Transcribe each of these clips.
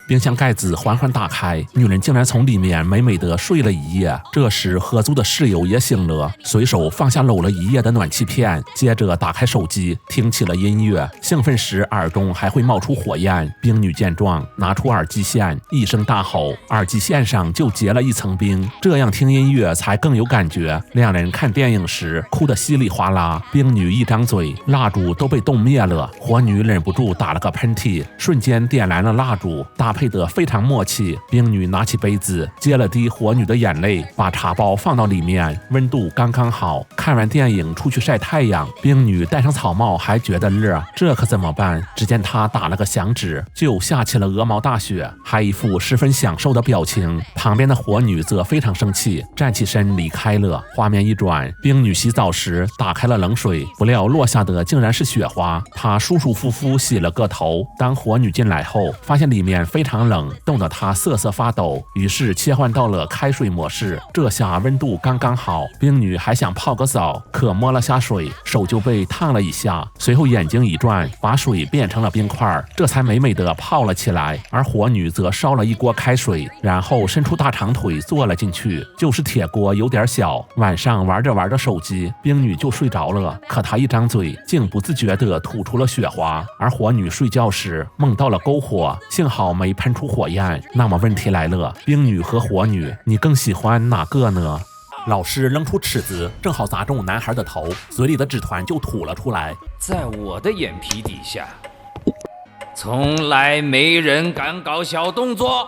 冰箱盖子缓缓打开，女人竟然从里面美美的睡了一夜。这时合租的室友也醒了，随手放下搂了一夜的暖气片，接着打开手机听起了音乐，兴奋时耳中还会冒出火焰。冰女见状，拿出耳机线，一声大吼，耳机线上就结了一层冰，这样听音乐才更有感觉。两人看电影时哭得稀里哗啦，冰女一张嘴，蜡烛都被冻灭了，火女忍不住打了个喷嚏，瞬间点燃了蜡烛，搭配得非常默契。冰女拿起杯子，接了滴火女的眼泪，把茶包放到里面，温度刚刚好。看完电影出去晒太阳，冰女戴上草帽还觉得热，这可怎么办？只见她打了个响指，就下起了鹅毛大雪，还一副十分享受的表情。旁边的火女则非常生气，站起身离开了。画面一转，冰女洗澡时打开了冷水，不料落下的竟然是雪花。她舒舒服服洗了个头，当火女进来后，发现里面非常冷，冻得她瑟瑟发抖，于是切换到了开水模式。这下温度刚刚好，冰女还想泡个澡，可摸了下水，手就被烫了一下，随后眼睛一转，把水变成了冰块，这才美美的泡了起来。而火女则烧了一锅开水，然后伸出大长腿坐了进去，就是铁锅有点小。晚上玩着手机，冰女就睡着了，可她一张嘴竟不自觉地吐出了雪花。而火女睡觉时梦到了篝火，幸好没喷出火焰。那么问题来了，冰女和火女，你更喜欢哪个呢？老师扔出尺子，正好砸中男孩的头，嘴里的纸团就吐了出来。在我的眼皮底下，从来没人敢搞小动作。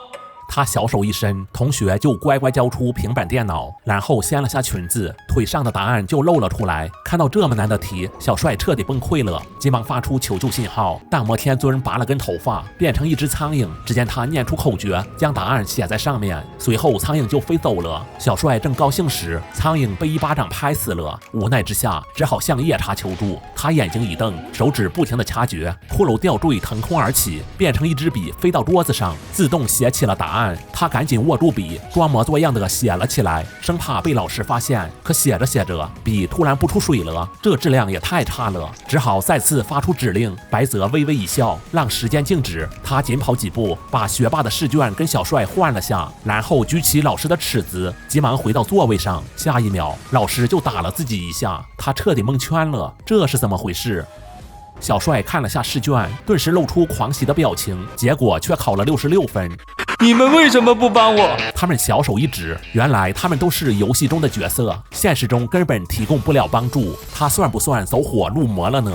他小手一伸，同学就乖乖交出平板电脑，然后掀了下裙子，腿上的答案就露了出来。看到这么难的题，小帅彻底崩溃了，急忙发出求救信号。大摩天尊拔了根头发，变成一只苍蝇，只见他念出口诀，将答案写在上面，随后苍蝇就飞走了。小帅正高兴时，苍蝇被一巴掌拍死了，无奈之下只好向夜叉求助。他眼睛一瞪，手指不停地掐诀，骷髅吊坠腾空而起，变成一支笔飞到桌子上，自动写起了答案。他赶紧握住笔，装模作样的写了起来，生怕被老师发现。可写着写着，笔突然不出水了，这质量也太差了，只好再次发出指令。白泽微微一笑，让时间静止。他紧跑几步，把学霸的试卷跟小帅换了下，然后举起老师的尺子，急忙回到座位上。下一秒，老师就打了自己一下，他彻底蒙圈了，这是怎么回事？小帅看了下试卷，顿时露出狂喜的表情，结果却考了66分。你们为什么不帮我？他们小手一指，原来他们都是游戏中的角色，现实中根本提供不了帮助。他算不算走火入魔了呢？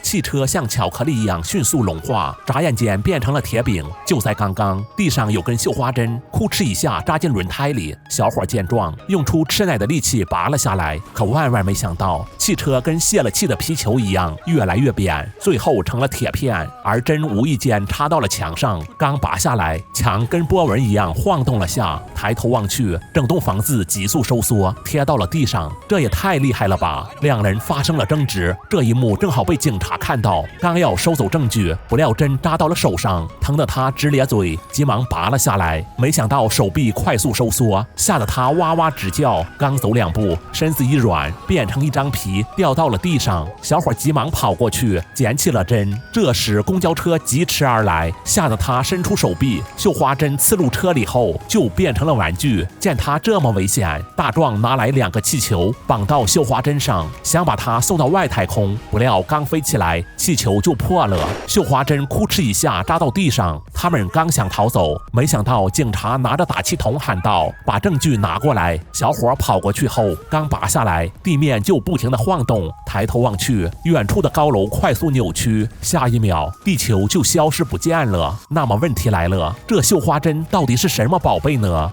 汽车像巧克力一样迅速融化，眨眼间变成了铁饼。就在刚刚，地上有根绣花针，哭哧一下扎进轮胎里。小伙见状，用出吃奶的力气拔了下来，可万万没想到，汽车跟泄了气的皮球一样，越来越扁，最后成了铁片。而针无意间插到了墙上，刚拔下来，墙跟波纹一样晃动了下。抬头望去，整栋房子急速收缩，贴到了地上。这也太厉害了吧！两人发生了争执，这一幕正好被警察看到，刚要收走证据，不料针扎到了手上，疼得他直咧嘴，急忙拔了下来。没想到手臂快速收缩，吓得他哇哇直叫。刚走2步，身子一软，变成一张皮掉到了地上。小伙急忙跑过去捡起了针。这时公交车疾驰而来，吓得他伸出手臂，绣花针刺入车里后就变成了玩具。见他这么危险，大壮拿来2个气球绑到绣花针上，想把他送到外太空，不料刚飞起来，气球就破了，绣花针哭哧一下扎到地上。他们刚想逃走，没想到警察拿着打气筒喊道：“把证据拿过来！”小伙跑过去后，刚拔下来，地面就不停地晃动。抬头望去，远处的高楼快速扭曲，下一秒，地球就消失不见了。那么问题来了，这绣花针到底是什么宝贝呢？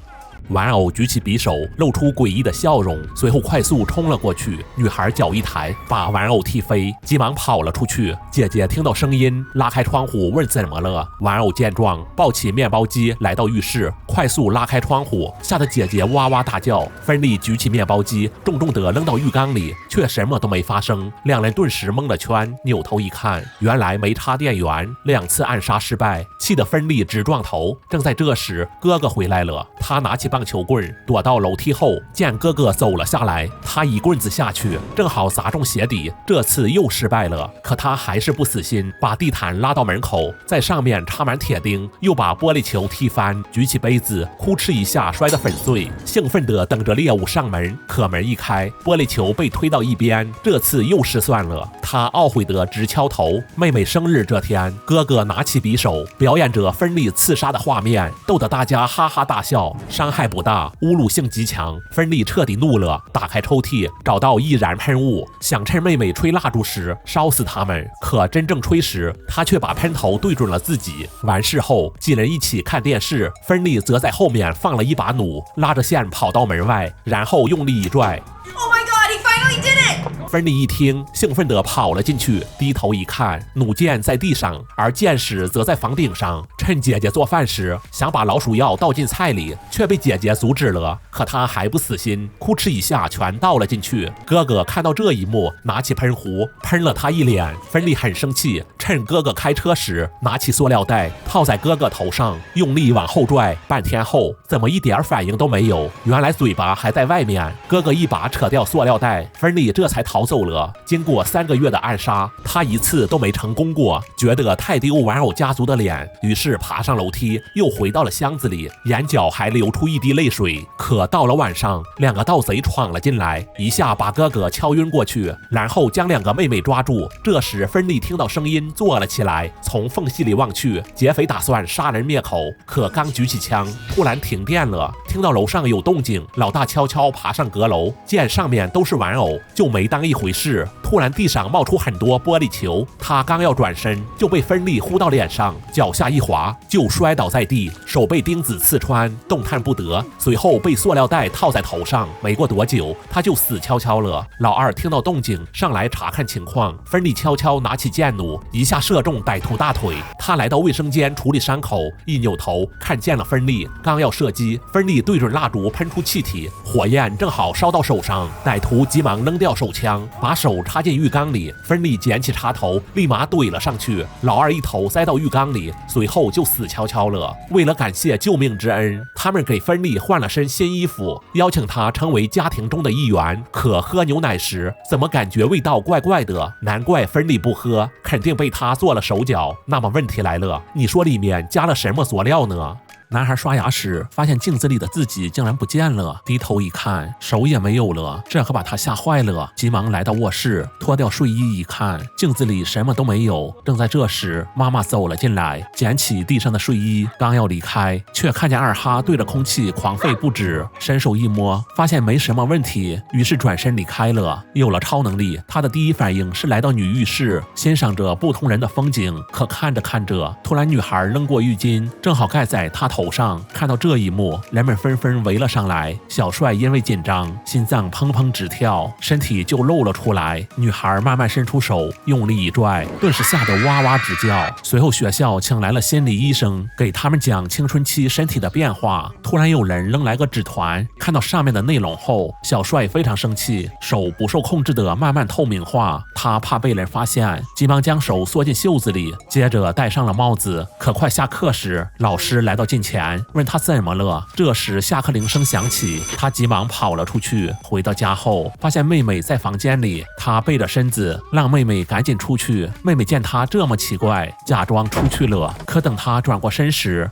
玩偶举起匕首，露出诡异的笑容，随后快速冲了过去。女孩脚一抬，把玩偶踢飞，急忙跑了出去。姐姐听到声音，拉开窗户问怎么了。玩偶见状，抱起面包机来到浴室，快速拉开窗户，吓得姐姐哇哇大叫。芬利举起面包机，重重地扔到浴缸里，却什么都没发生。两人顿时蒙了圈，扭头一看，原来没插电源，2次暗杀失败，气得芬利直撞头。正在这时，哥哥回来了，他拿起棒球棍，躲到楼梯后，见哥哥走了下来，他一棍子下去，正好砸中鞋底，这次又失败了。可他还是不死心，把地毯拉到门口，在上面插满铁钉，又把玻璃球踢翻，举起杯子，呼哧一下摔得粉碎，兴奋地等着猎物上门。可门一开，玻璃球被推到一边，这次又失算了。他懊悔得直敲头。妹妹生日这天，哥哥拿起匕首，表演着芬利刺杀的画面，逗得大家哈哈大笑。伤害不大，侮辱性极强。芬利彻底怒了，打开抽屉，找到易燃喷雾，想趁妹妹吹蜡烛时烧死他们。可真正吹时，他却把喷头对准了自己。完事后，几人一起看电视，芬利则在后面放了一把弩，拉着线跑到门外，然后用力一拽。Oh my god, he finally did it! 芬利一听，兴奋地跑了进去，低头一看，弩箭在地上，而箭矢则在房顶上。趁姐姐做饭时，想把老鼠药倒进菜里，却被姐姐阻止了。可他还不死心，哭哧一下全倒了进去。哥哥看到这一幕，拿起喷壶喷了他一脸。芬利很生气，趁哥哥开车时，拿起塑料袋套在哥哥头上，用力往后拽。半天后，怎么一点反应都没有？原来嘴巴还在外面。哥哥一把扯掉塑料袋，芬利这才逃走了。经过3个月的暗杀，他一次都没成功过，觉得太丢玩偶家族的脸，于是爬上楼梯，又回到了箱子里，眼角还流出一滴泪水。可到了晚上，2个盗贼闯了进来，一下把哥哥敲晕过去，然后将2个妹妹抓住。这时芬利听到声音坐了起来，从缝隙里望去，劫匪打算杀人灭口，可刚举起枪，突然停电了。听到楼上有动静，老大悄悄爬上阁楼，见上面都是玩偶，就没当一回事。突然地上冒出很多玻璃球，他刚要转身，就被芬利呼到脸上，脚下一滑就摔倒在地，手被钉子刺穿，动弹不得。随后被塑料袋套在头上，没过多久他就死翘翘了。老二听到动静上来查看情况，芬利悄悄拿起箭弩，一下射中歹徒大腿。他来到卫生间处理伤口，一扭头看见了芬利，刚要射击，芬利对准蜡烛喷出气体，火焰正好烧到手上，歹徒急忙扔掉手枪，把手插进浴缸里。芬利捡起插头，立马怼了上去，老二一头栽到浴缸里，随后就死翘翘了。为了感谢救命之恩，他们给芬利换了身新衣服，邀请他成为家庭中的一员。可喝牛奶时，怎么感觉味道怪怪的？难怪芬利不喝，肯定被他做了手脚。那么问题来了，你说里面加了什么佐料呢？男孩刷牙时发现镜子里的自己竟然不见了，低头一看，手也没有了，这可把他吓坏了，急忙来到卧室，脱掉睡衣一看，镜子里什么都没有。正在这时，妈妈走了进来，捡起地上的睡衣，刚要离开，却看见二哈对着空气狂吠不止，伸手一摸，发现没什么问题，于是转身离开了。有了超能力，他的第一反应是来到女浴室，欣赏着不同人的风景。可看着看着，突然女孩扔过浴巾，正好盖在他头上。看到这一幕，人们纷纷围了上来。小帅因为紧张，心脏砰砰直跳，身体就露了出来。女孩慢慢伸出手，用力一拽，顿时吓得哇哇直叫。随后学校请来了心理医生，给他们讲青春期身体的变化。突然有人扔来个纸团，看到上面的内容后，小帅非常生气，手不受控制的慢慢透明化。他怕被人发现，急忙将手缩进袖子里，接着戴上了帽子。可快下课时，老师来到近前，问他怎么了。这时下课铃声响起，他急忙跑了出去。回到家后，发现妹妹在房间里，他背着身子让妹妹赶紧出去。妹妹见他这么奇怪，假装出去了。可等他转过身时，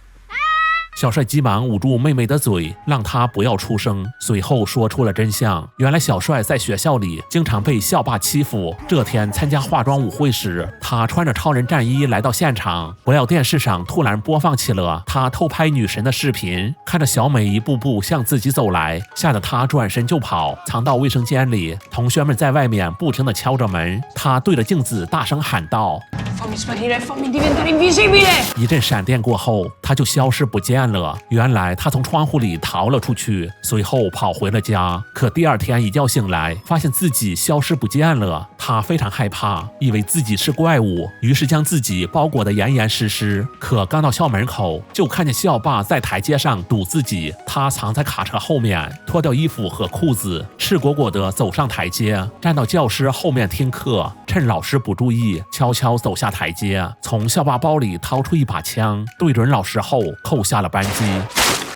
小帅急忙捂住妹妹的嘴，让她不要出声。随后说出了真相，原来小帅在学校里经常被校霸欺负。这天参加化妆舞会时，他穿着超人战衣来到现场，不料电视上突然播放起了他偷拍女神的视频。看着小美一步步向自己走来，吓得他转身就跑，藏到卫生间里。同学们在外面不停地敲着门，他对着镜子大声喊道：一阵闪电过后，他就消失不见了。原来他从窗户里逃了出去，随后跑回了家。可第二天一觉醒来，发现自己消失不见了。他非常害怕，以为自己是怪物，于是将自己包裹得严严实实。可刚到校门口，就看见校霸在台阶上堵自己。他藏在卡车后面，脱掉衣服和裤子，赤果果地走上台阶，站到教师后面听课。趁老师不注意，悄悄走下台阶，从校霸包里掏出一把枪，对准老师后扣下了扳机。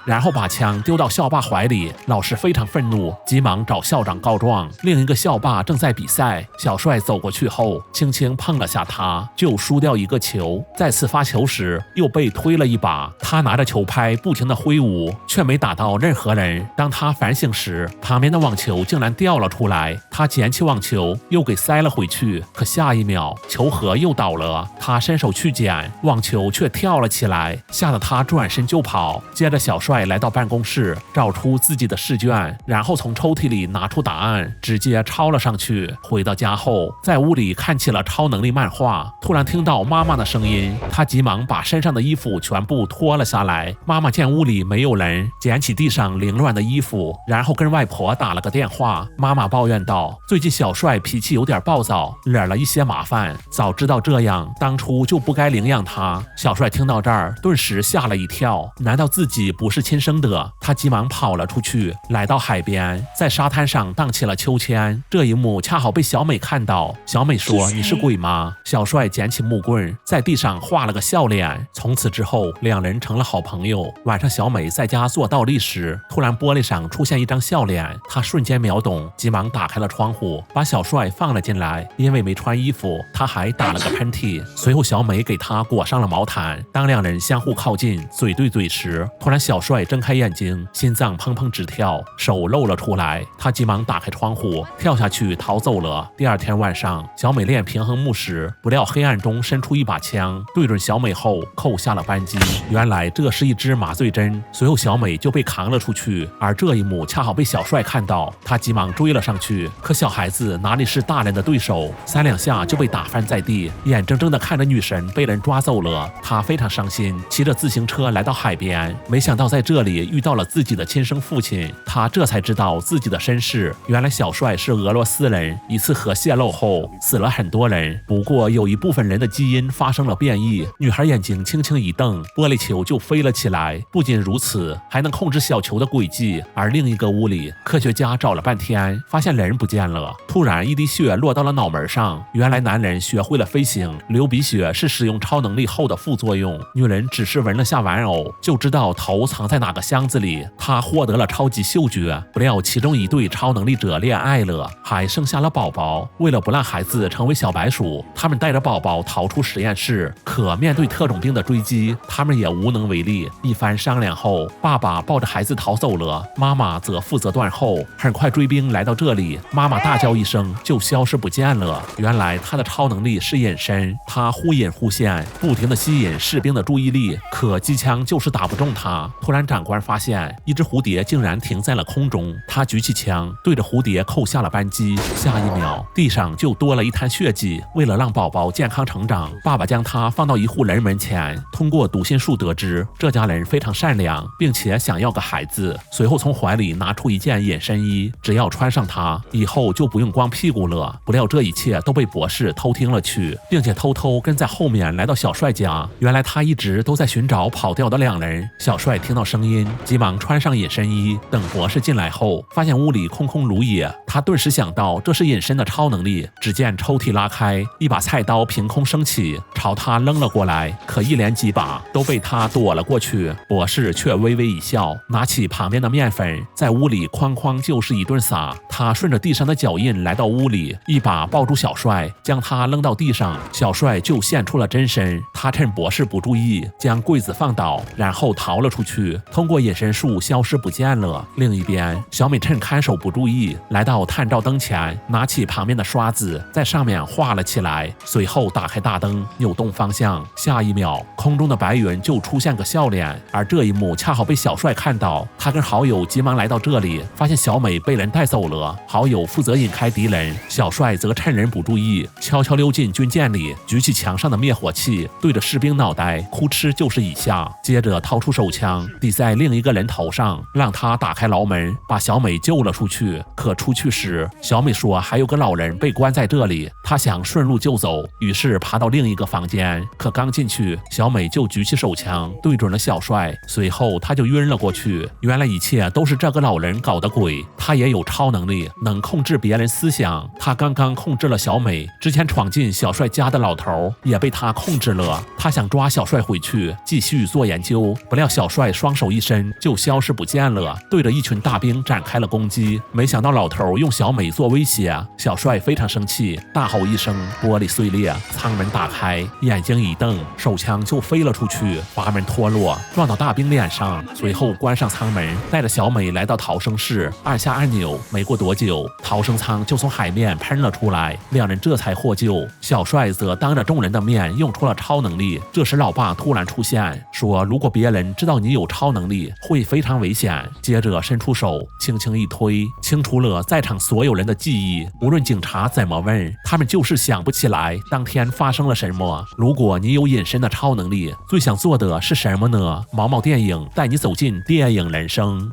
然后把枪丢到校霸怀里。老师非常愤怒，急忙找校长告状。另一个校霸正在比赛，小帅走过去后，轻轻碰了下他，就输掉一个球。再次发球时，又被推了一把。他拿着球拍不停地挥舞，却没打到任何人。当他反省时，旁边的网球竟然掉了出来。他捡起网球，又给塞了回去。可下一秒，球盒又倒了。他伸手去捡，网球却跳了起来，吓得他转身就跑。接着，小帅来到办公室，找出自己的试卷，然后从抽屉里拿出答案，直接抄了上去。回到家后，在屋里看起了超能力漫画，突然听到妈妈的声音，他急忙把身上的衣服全部脱了下来。妈妈见屋里没有人，捡起地上凌乱的衣服，然后跟外婆打了个电话。妈妈抱怨道：“最近小帅脾气有点暴躁，惹了一些麻烦，早知道这样，当初就不该领养他。”小帅听到这儿，顿时吓了一跳，难道自己不是亲生的？他急忙跑了出去，来到海边，在沙滩上荡起了秋千。这一幕恰好被小美看到。小美说：“你是鬼吗？”小帅捡起木棍，在地上画了个笑脸。从此之后，两人成了好朋友。晚上，小美在家做倒立时，突然玻璃上出现一张笑脸，她瞬间秒懂，急忙打开了窗户，把小帅放了进来。因为没穿衣服，他还打了个喷嚏。随后，小美给他裹上了毛毯。当两人相互靠近，嘴对嘴时，突然小帅睁开眼睛，心脏砰砰直跳，手露了出来。他急忙打开窗户，跳下去逃走了。第二天晚上，小美练平衡木时，不料黑暗中伸出一把枪，对准小美后扣下了扳机。原来这是一支麻醉针。随后小美就被扛了出去，而这一幕恰好被小帅看到，他急忙追了上去。可小孩子哪里是大人的对手，3两下就被打翻在地，眼睁睁地看着女神被人抓走了。他非常伤心，骑着自行车来到海边，没想到在这里遇到了自己的亲生父亲。他这才知道自己的身世，原来小帅是俄罗斯人。一次核泄漏后死了很多人，不过有一部分人的基因发生了变异。女孩眼睛轻轻一瞪，玻璃球就飞了起来。不仅如此，还能控制小球的轨迹。而另一个屋里，科学家找了半天，发现人不见了。突然一滴血落到了脑门上，原来男人学会了飞行，流鼻血是使用超能力后的副作用。女人只是闻了下玩偶，就知道头藏在哪个箱子里。她获得了超级嗅觉，不料其中一对超能力者恋爱了，还生下了宝宝。为了不让孩子成为小白鼠，他们带着宝宝逃出实验室。可面对特种兵的追击，他们也无能为力。一番商量后，爸爸抱着孩子逃走了，妈妈则负责断后。很快追兵来到这里，妈妈大叫一声就消失不见了。原来她的超能力是隐身，她忽隐忽现，不停地吸引士兵的注意力，可机枪就是打不中她。突然长官发现一只蝴蝶竟然停在了空中，他举起枪对着蝴蝶扣下了扳机，下一秒地上就多了一滩血迹。为了让宝宝健康成长，爸爸将它放到一户人门前，通过读心术得知这家人非常善良，并且想要个孩子。随后从怀里拿出一件隐身衣，只要穿上它，以后就不用光屁股了。不料这一切都被博士偷听了去，并且偷偷跟在后面来到小帅家。原来他一直都在寻找跑掉的两人。小帅听到声音，急忙穿上隐身衣。等博士进来后，发现屋里空空如也，他顿时想到这是隐身的超能力。只见抽屉拉开，一把菜刀凭空升起，朝他扔了过来，可一连几把都被他躲了过去。博士却微微一笑，拿起旁边的面粉，在屋里哐哐就是一顿撒。他顺着地上的脚印来到屋里，一把抱住小帅，将他扔到地上，小帅就现出了真身。他趁博士不注意，将柜子放倒，然后逃了出去，通过隐身术消失不见了。另一边，小美趁看守不注意，来到探照灯前，拿起旁边的刷子，在上面画了起来，随后打开大灯，扭动方向。下一秒，空中的白云就出现个笑脸。而这一幕恰好被小帅看到，他跟好友急忙来到这里，发现小美被人带走了。好友负责引开敌人，小帅则趁人不注意，悄悄溜进军舰里，举起墙上的灭火器，对着士兵脑袋哭哧就是一下，接着掏出手枪抵在另一个人头上，让他打开牢门，把小美救了出去。可出去时，小美说还有个老人被关在这里，她想顺路就走，于是爬到另一个房间。可刚进去，小美就举起手枪对准了小帅，随后他就晕了过去。原来一切都是这个老人搞的鬼，他也有超能力，能控制别人思想。他刚刚控制了小美，之前闯进小帅家的老头也被他控制了。他想抓小帅回去继续做研究，不料小帅双手一伸就消失不见了，对着一群大兵展开了攻击。没想到老头用小美做威胁，小帅非常生气，大吼一声，玻璃碎裂，舱门打开，眼睛一瞪，手枪就飞了出去，阀门脱落，撞到大兵脸上，随后关上舱门，带着小美来到逃生室，按下按钮，没过多久，逃生舱就从海面喷了出来，两人这才获救。小帅则当着众人的面用出了超能力。这时老爸突然出现，说如果别人知道你有超能力，会非常危险。接着伸出手，轻轻一推，清除了在场所有人的记忆。无论警察怎么问，他们就是想不起来当天发生了什么。如果你有隐身的超能力，最想做的是什么呢？毛毛电影带你走进电影人生。